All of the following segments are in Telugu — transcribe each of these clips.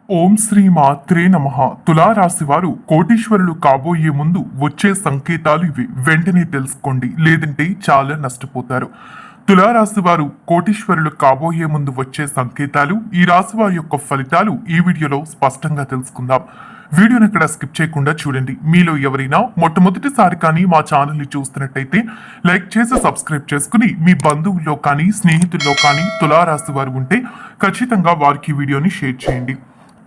ఓం శ్రీ మాత్రే నమః. తులారాశి వారు కోటీశ్వరులు కాబోయే ముందు వచ్చే సంకేతాలు ఇవి. వెంటనే తెలుసుకోండి, లేదంటే చాలా నష్టపోతారు. తులారాశి వారు కోటీశ్వరులు కాబోయే ముందు వచ్చే సంకేతాలు, ఈ రాశి వారి యొక్క ఫలితాలు ఈ వీడియోలో స్పష్టంగా తెలుసుకుందాం. వీడియోని ఇక్కడ స్కిప్ చేయకుండా చూడండి. మీలో ఎవరైనా మొట్టమొదటిసారి కానీ మా ఛానల్ని చూస్తున్నట్టయితే లైక్ చేసి సబ్స్క్రైబ్ చేసుకుని మీ బంధువుల్లో కానీ స్నేహితుల్లో కానీ తులారాశి వారు ఉంటే ఖచ్చితంగా వారికి వీడియోని షేర్ చేయండి.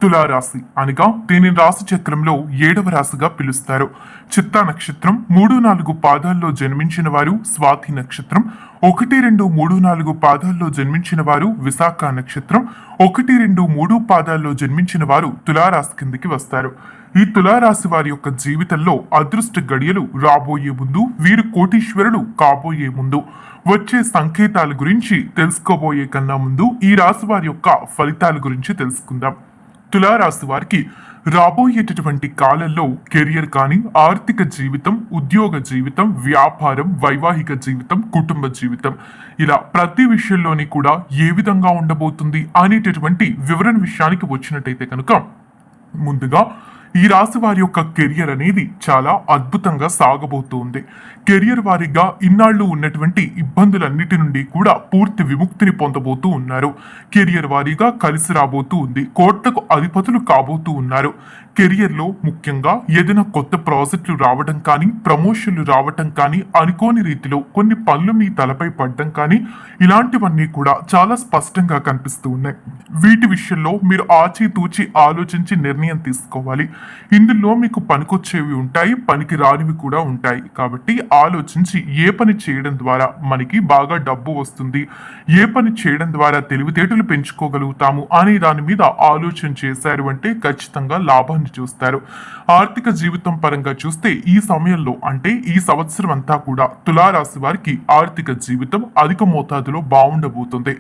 తులారాశి అనగా దీని రాశి చక్రంలో 7వ రాశిగా పిలుస్తారు. చిత్తా నక్షత్రం 3-4 పాదాల్లో జన్మించిన వారు స్వాతి నక్షత్రం, 1-2-3-4 పాదాల్లో జన్మించిన వారు విశాఖ నక్షత్రం, 1-2-3 పాదాల్లో జన్మించిన వారు తులారాశి కిందికి వస్తారు. ఈ తులారాశి వారి యొక్క జీవితంలో అదృష్ట గడియలు రాబోయే ముందు, వీరు కోటీశ్వరులు కాబోయే ముందు వచ్చే సంకేతాల గురించి తెలుసుకోబోయే కన్నా ముందు ఈ రాశి వారి యొక్క ఫలితాల గురించి తెలుసుకుందాం. తులారాశి వారికి రాబోయేటటువంటి కాలంలో కెరియర్ కానీ, ఆర్థిక జీవితం, ఉద్యోగ జీవితం, వ్యాపారం, వైవాహిక జీవితం, కుటుంబ జీవితం, ఇలా ప్రతి విషయంలోని కూడా ఏ విధంగా ఉండబోతుంది అనేటటువంటి వివరణ విషయానికి వచ్చినట్టయితే కనుక ముందుగా ఈ రాశి వారి యొక్క కెరియర్ అనేది చాలా అద్భుతంగా సాగబోతుంది. కెరియర్ వారిగా ఇన్నాళ్లు ఉన్నటువంటి ఇబ్బందులన్నిటి నుండి కూడా పూర్తి విముక్తిని పొందబోతూ ఉన్నారు. కెరియర్ వారీగా కలిసి రాబోతూ ఉంది. కోట్లకు అధిపతులు కాబోతూ ఉన్నారు. కెరియర్లో ముఖ్యంగా ఏదైనా కొత్త ప్రాజెక్టులు రావడం కానీ, ప్రమోషన్లు రావటం కానీ, అనుకోని రీతిలో కొన్ని పనులు మీ తలపై పడడం కానీ, ఇలాంటివన్నీ కూడా చాలా స్పష్టంగా కనిపిస్తూ ఉన్నాయి. వీటి విషయంలో మీరు ఆచితూచి ఆలోచించి నిర్ణయం తీసుకోవాలి. ఇందులో మీకు పనికొచ్చేవి ఉంటాయి, పనికి రానివి కూడా ఉంటాయి. కాబట్టి ఆలోచించి ఏ పని చేయడం ద్వారా మనకి బాగా డబ్బు వస్తుంది, ఏ పని చేయడం ద్వారా తెలివితేటలు పెంచుకోగలుగుతాము అనే దాని మీద ఆలోచన చేశారు అంటే ఖచ్చితంగా లాభాన్ని చూస్తారు. ఆర్థిక జీవితం పరంగా చూస్తే ఈ సమయంలో అంటే ఈ సంవత్సరం అంతా కూడా తులారాశి వారికి ఆర్థిక జీవితం అధిక మోతాదులో బాగుండబోతుంది.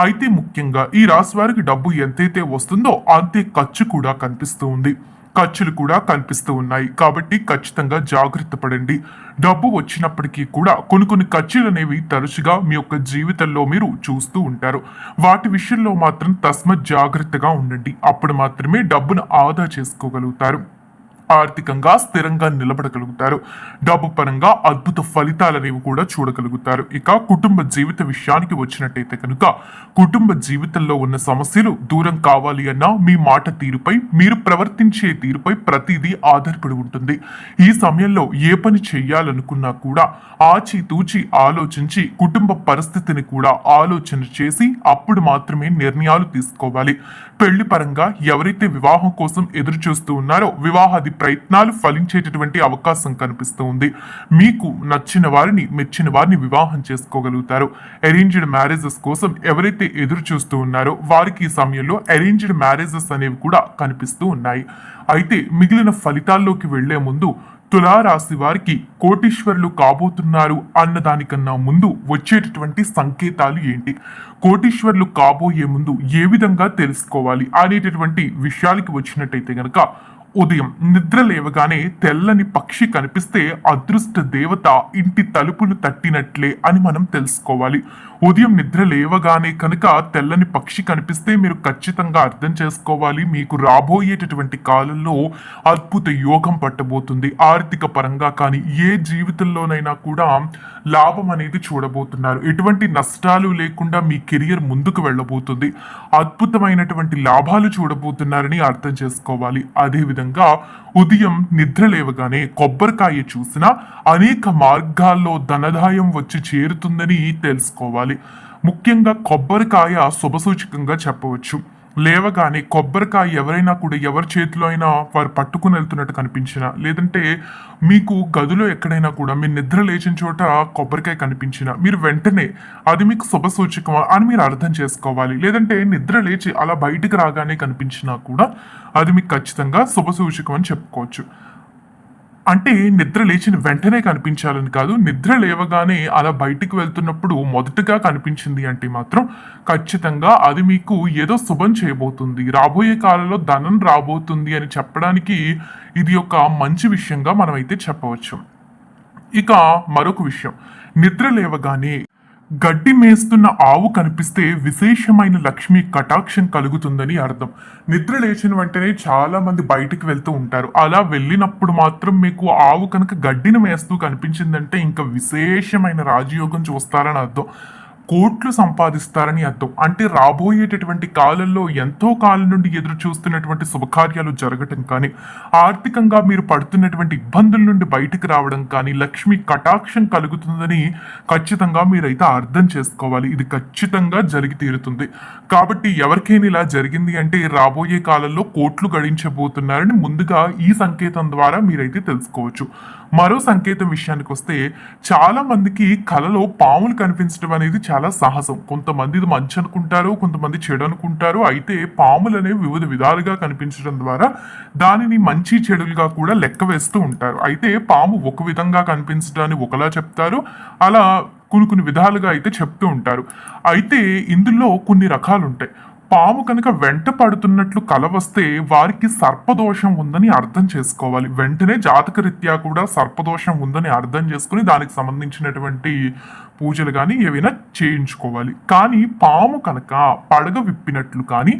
అయితే ముఖ్యంగా ఈ రాశి వారికి డబ్బు ఎంతైతే వస్తుందో అంతే ఖర్చు కూడా కనిపిస్తూ ఉంది. ఖర్చులు కూడా కనిపిస్తూ ఉన్నాయి. కాబట్టి ఖచ్చితంగా జాగ్రత్త పడండి. డబ్బు వచ్చినప్పటికీ కూడా కొన్ని ఖర్చులు అనేవి తరచుగా మీ యొక్క జీవితంలో మీరు చూస్తూ ఉంటారు. వాటి విషయంలో మాత్రం తస్మత్ జాగ్రత్తగా ఉండండి. అప్పుడు మాత్రమే డబ్బును ఆదా చేసుకోగలుగుతారు. ఆర్థికంగా స్థిరంగా నిలబడగలుగుతారు. డబ్బు పరంగా అద్భుత ఫలితాలనేవి కూడా చూడగలుగుతారు. ఇక కుటుంబ జీవిత విషయానికి వచ్చినట్టయితే కనుక కుటుంబ జీవితంలో ఉన్న సమస్యలు దూరం కావాలి అన్నా మీ మాట తీరుపై, మీరు ప్రవర్తించే తీరుపై ప్రతిదీ ఆధారపడి ఉంటుంది. ఈ సమయంలో ఏ పని చేయాలనుకున్నా కూడా ఆచితూచి ఆలోచించి కుటుంబ పరిస్థితిని కూడా ఆలోచన చేసి అప్పుడు మాత్రమే నిర్ణయాలు తీసుకోవాలి. పెళ్లి పరంగా ఎవరైతే వివాహం కోసం ఎదురు చూస్తూ ఉన్నారో వివాహాది ప్రయత్నాలు ఫలించేటటువంటి అవకాశం కనిపిస్తూ ఉంది. మీకు నచ్చిన వారిని, మెచ్చిన వారిని వివాహం చేసుకోగలుగుతారు. అరేంజ్డ్ మ్యారేజెస్ కోసం ఎవరైతే ఎదురు చూస్తూ ఉన్నారో వారికి ఈ సమయంలో అరేంజ్డ్ మ్యారేజెస్ అనేవి కూడా కనిపిస్తూ ఉన్నాయి. అయితే మిగిలిన ఫలితాల్లోకి వెళ్లే ముందు తులారాశి వారికి కోటీశ్వరులు కాబోతున్నారు అన్నదానికన్నా ముందు వచ్చేటటువంటి సంకేతాలు ఏంటి, కోటీశ్వరులు కాబోయే ముందు ఏ విధంగా తెలుసుకోవాలి అనేటటువంటి విషయాలకి వచ్చినట్టయితే గనక ఉదయం నిద్ర లేవగానే తెల్లని పక్షి కనిపిస్తే అదృష్ట దేవత ఇంటి తలుపులు తట్టినట్లే అని మనం తెలుసుకోవాలి. ఉదయం నిద్ర లేవగానే కనుక తెల్లని పక్షి కనిపిస్తే మీరు ఖచ్చితంగా అర్థం చేసుకోవాలి మీకు రాబోయేటటువంటి కాలంలో అద్భుత యోగం పట్టబోతుంది. ఆర్థిక పరంగా కానీ ఏ జీవితంలోనైనా కూడా లాభం అనేది చూడబోతున్నారు. ఎటువంటి నష్టాలు లేకుండా మీ కెరియర్ ముందుకు వెళ్ళబోతుంది. అద్భుతమైనటువంటి లాభాలు చూడబోతున్నారని అర్థం చేసుకోవాలి. అదేవిధంగా ఉదయం నిద్ర లేవగానే కొబ్బరికాయ చూసినా అనేక మార్గాల్లో ధనదాయం వచ్చి చేరుతుందని తెలుసుకోవాలి. ముఖ్యంగా కొబ్బరికాయ శుభసూచకంగా చెప్పవచ్చు. లేవగానే కొబ్బరికాయ ఎవరైనా కూడా ఎవరి చేతిలో అయినా వారు పట్టుకుని వెళ్తున్నట్టు కనిపించినా, లేదంటే మీకు గదిలో ఎక్కడైనా కూడా మీరు నిద్ర లేచిన చోట కొబ్బరికాయ కనిపించినా మీరు వెంటనే అది మీకు శుభసూచకం అని మీరు అర్థం చేసుకోవాలి. లేదంటే నిద్ర లేచి అలా బయటికి రాగానే కనిపించినా కూడా అది మీకు ఖచ్చితంగా శుభసూచకం అని చెప్పుకోవచ్చు. అంటే నిద్ర లేచిన వెంటనే కనిపించాలని కాదు, నిద్ర లేవగానే అలా బయటికి వెళ్తున్నప్పుడు మొదటగా కనిపించింది అంటే మాత్రం ఖచ్చితంగా అది మీకు ఏదో శుభం చేయబోతుంది, రాబోయే కాలంలో ధనం రాబోతుంది అని చెప్పడానికి ఇది ఒక మంచి విషయంగా మనం అయితే చెప్పవచ్చు. ఇక మరొక విషయం, నిద్ర లేవగానే గడ్డి మేస్తున్న ఆవు కనిపిస్తే విశేషమైన లక్ష్మి కటాక్షం కలుగుతుందని అర్థం. నిద్ర లేచిన వెంటనే చాలా మంది బయటికి వెళ్తూ ఉంటారు. అలా వెళ్ళినప్పుడు మాత్రం మీకు ఆవు కనుక గడ్డిని మేస్తూ కనిపించిందంటే ఇంకా విశేషమైన రాజయోగం చూస్తారని అర్థం. కోట్లు సంపాదిస్తారని అర్థం. అంటే రాబోయేటటువంటి కాలంలో ఎంతో కాలం నుండి ఎదురు చూస్తున్నటువంటి శుభకార్యాలు జరగటం కానీ, ఆర్థికంగా మీరు పడుతున్నటువంటి ఇబ్బందుల నుండి బయటికి రావడం కానీ, లక్ష్మి కటాక్షం కలుగుతుందని ఖచ్చితంగా మీరైతే అర్థం చేసుకోవాలి. ఇది ఖచ్చితంగా జరిగి తీరుతుంది. కాబట్టి ఎవరికైనా ఇలా జరిగింది అంటే రాబోయే కాలంలో కోట్లు గడించబోతున్నారని ముందుగా ఈ సంకేతం ద్వారా మీరైతే తెలుసుకోవచ్చు. మరో సంకేతం విషయానికి వస్తే చాలా మందికి కలలో పాములు కనిపించడం అనేది చాలా సాహసం. కొంతమంది ఇది మంచి అనుకుంటారు, కొంతమంది చెడు అనుకుంటారు. అయితే పాములు అనేవి వివిధ విధాలుగా కనిపించడం ద్వారా దానిని మంచి చెడులుగా కూడా లెక్క వేస్తూ ఉంటారు. అయితే పాము ఒక విధంగా కనిపించడాన్ని ఒకలా చెప్తారు, అలా కొన్ని విధాలుగా అయితే చెప్తూ ఉంటారు. అయితే ఇందులో కొన్ని రకాలు ఉంటాయి. పాము కనుక వెంట పడుతున్నట్లు కల వస్తే వారికి సర్పదోషం ఉందని అర్థం చేసుకోవాలి. వెంటనే జాతకరీత్యా కూడా సర్పదోషం ఉందని అర్థం చేసుకుని దానికి సంబంధించినటువంటి పూజలు కానీ ఏవైనా చేయించుకోవాలి. కానీ పాము కనుక పడగ విప్పినట్లు కానీ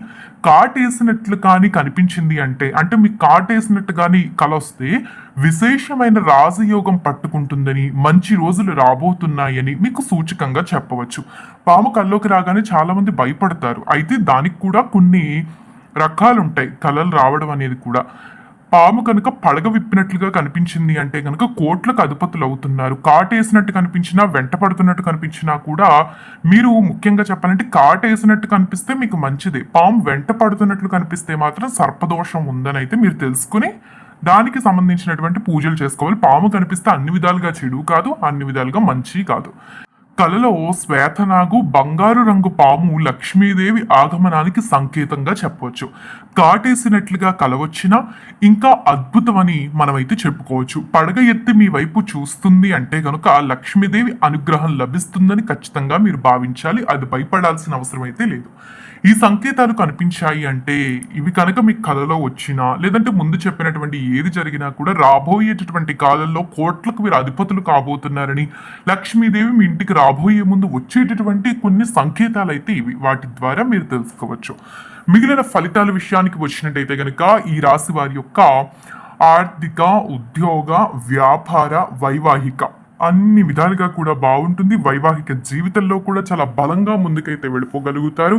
కాటేసినట్లు కానీ కనిపించింది అంటే మీకు కాటేసినట్టు కానీ కల వస్తే విశేషమైన రాజయోగం పట్టుకుంటుందని, మంచి రోజులు రాబోతున్నాయని మీకు సూచకంగా చెప్పవచ్చు. పాము కల్లోకి రాగానే చాలా మంది భయపడతారు. అయితే దానికి కూడా కొన్ని రకాలుంటాయి కళలు రావడం అనేది కూడా. పాము కనుక పడగ విప్పినట్లుగా కనిపించింది అంటే కనుక కోట్లకు అధిపతులు అవుతున్నారు. కాటేసినట్టు కనిపించినా, వెంట పడుతున్నట్టు కనిపించినా కూడా మీరు ముఖ్యంగా చెప్పాలంటే కాటేసినట్టు కనిపిస్తే మీకు మంచిదే. పాము వెంట పడుతున్నట్లు కనిపిస్తే మాత్రం సర్పదోషం ఉందని అయితే మీరు తెలుసుకుని దానికి సంబంధించినటువంటి పూజలు చేసుకోవాలి. పాము కనిపిస్తే అన్ని విధాలుగా చెడు కాదు, అన్ని విధాలుగా మంచి కాదు. కలలో శ్వేతనాగు బంగారు రంగు పాము లక్ష్మీదేవి ఆగమనానికి సంకేతంగా చెప్పవచ్చు. కాటేసినట్లుగా కలవచ్చినా ఇంకా అద్భుతమని మనమైతే చెప్పుకోవచ్చు. పడగ ఎత్తి మీ వైపు చూస్తుంది అంటే కనుక లక్ష్మీదేవి అనుగ్రహం లభిస్తుందని ఖచ్చితంగా మీరు భావించాలి. అది భయపడాల్సిన అవసరం అయితే లేదు. ఈ సంకేతాలు కనిపించాయి అంటే ఇవి కనుక మీకు కలలో వచ్చినా, లేదంటే ముందు చెప్పినటువంటి ఏది జరిగినా కూడా రాబోయేటటువంటి కాలంలో కోట్లకు మీరు అధిపతులు కాబోతున్నారని, లక్ష్మీదేవి మీ ఇంటికి రాబోయే ముందు వచ్చేటటువంటి కొన్ని సంకేతాలు అయితే ఇవి. వాటి ద్వారా మీరు తెలుసుకోవచ్చు. మిగిలిన ఫలితాల విషయానికి వచ్చినట్టయితే కనుక ఈ రాశి వారి యొక్క ఆర్థిక, ఉద్యోగ, వ్యాపార, వైవాహిక అన్ని విధాలుగా కూడా బాగుంటుంది. వైవాహిక జీవితంలో కూడా చాలా బలంగా ముందుకైతే వెళ్ళిపోగలుగుతారు.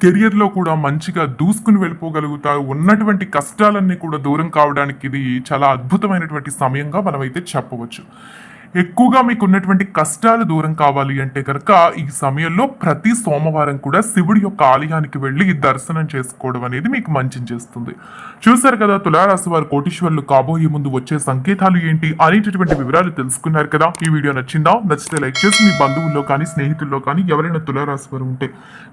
కెరియర్లో కూడా మంచిగా దూసుకుని వెళ్ళిపోగలుగుతారు. ఉన్నటువంటి కష్టాలన్నీ కూడా దూరం కావడానికి ఇది చాలా అద్భుతమైనటువంటి సమయంగా మనమైతే చెప్పవచ్చు. ఎక్కువగా మీకు ఉన్నటువంటి కష్టాలు దూరం కావాలి అంటే కనుక ఈ సమయంలో ప్రతి సోమవారం కూడా శివుడి యొక్క ఆలయానికి వెళ్ళి దర్శనం చేసుకోవడం అనేది మీకు మంచిని చేస్తుంది. చూసారు కదా, తులారాశి వారు కోటీశ్వరులు కాబోయే ముందు వచ్చే సంకేతాలు ఏంటి అనేటటువంటి వివరాలు తెలుసుకున్నారు కదా. ఈ వీడియో నచ్చిందా? నచ్చితే లైక్ చేసి మీ బంధువుల్లో కానీ స్నేహితుల్లో కానీ ఎవరైనా తులారాశి వారు ఉంటే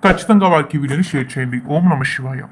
ఖచ్చితంగా వారికి ఈ వీడియోని షేర్ చేయండి. ఓం నమః శివాయ.